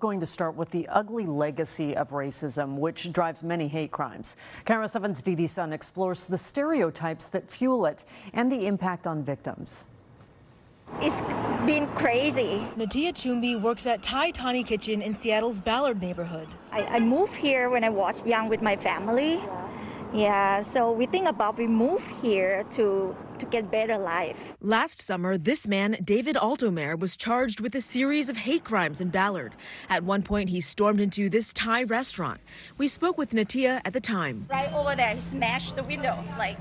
Going to start with the ugly legacy of racism, which drives many hate crimes. Camera 7's Dee Sun explores the stereotypes that fuel it and the impact on victims. It's been crazy. Natia Chumbi works at Thai Tani Kitchen in Seattle's Ballard neighborhood. I moved here when I was young with my family. Yeah, so we think about we move here to get better life. Last summer, this man, David Altomer, was charged with a series of hate crimes in Ballard. At one point, he stormed into this Thai restaurant. We spoke with Natia at the time. Right over there, he smashed the window, like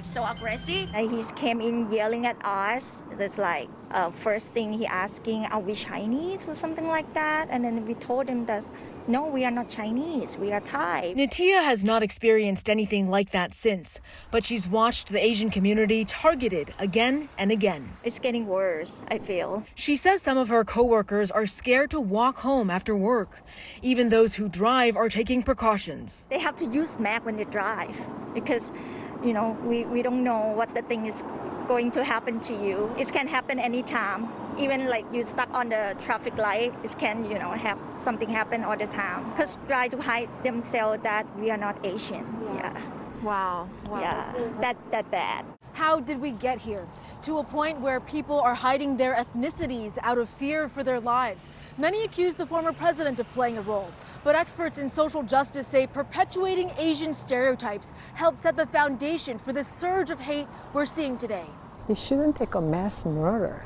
so aggressive. And he came in yelling at us. It's like, first thing he asking, are we Chinese or something like that? And then we told him that, no, we are not Chinese, we are Thai. Natia has not experienced anything like that since, but she's watched the Asian community targeted again and again. It's getting worse, I feel. She says some of her coworkers are scared to walk home after work. Even those who drive are taking precautions. They have to use map when they drive because, we don't know what the thing is going to happen to you. It can happen anytime. Even like you stuck on the traffic light, it can, have something happen all the time. Because try to hide themselves that we are not Asian. Yeah. Wow. Yeah, that bad. How did we get here? To a point where people are hiding their ethnicities out of fear for their lives. Many accuse the former president of playing a role, but experts in social justice say perpetuating Asian stereotypes helped set the foundation for the surge of hate we're seeing today. It shouldn't take a mass murder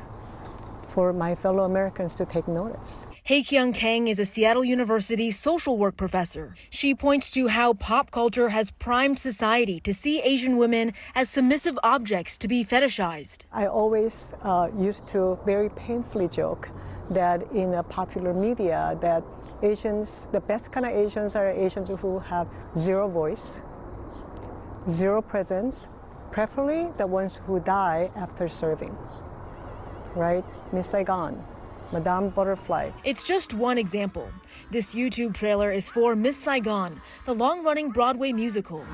for my fellow Americans to take notice. Hye-Kyung Kang is a Seattle University social work professor. She points to how pop culture has primed society to see Asian women as submissive objects to be fetishized. I always used to very painfully joke that in a popular media that Asians, the best kind of Asians are Asians who have zero voice, zero presence, preferably the ones who die after serving. Right? Miss Saigon, Madame Butterfly. It's just one example. This YouTube trailer is for Miss Saigon, the long-running Broadway musical.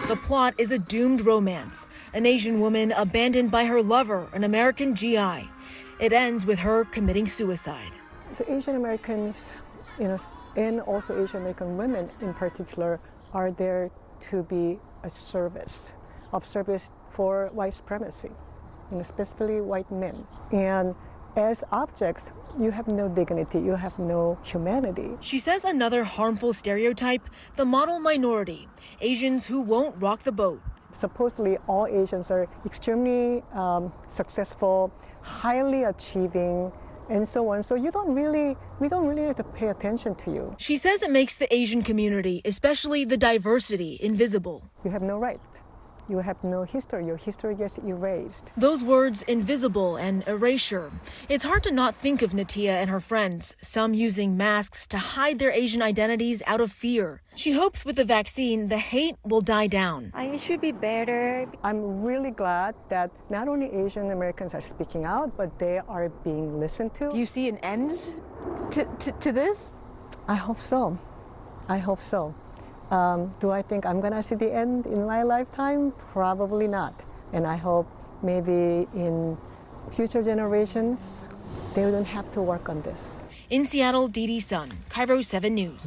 The plot is a doomed romance. An Asian woman abandoned by her lover, an American GI. It ends with her committing suicide. So Asian Americans, and also Asian American women in particular, are there to be of service for white supremacy. Especially white men. And as objects, you have no dignity, you have no humanity. She says another harmful stereotype, the model minority, Asians who won't rock the boat. Supposedly all Asians are extremely successful, highly achieving, and so on. So we don't really have to pay attention to you. She says it makes the Asian community, especially the diversity, invisible. You have no right. You have no history. Your history gets erased. Those words, invisible and erasure. It's hard to not think of Natia and her friends, some using masks to hide their Asian identities out of fear. She hopes with the vaccine, the hate will die down. It should be better. I'm really glad that not only Asian Americans are speaking out, but they are being listened to. Do you see an end to this? I hope so. I hope so. Do I think I'm going to see the end in my lifetime? Probably not. And I hope maybe in future generations, they wouldn't have to work on this. In Seattle, Dee Sun, Cairo 7 News.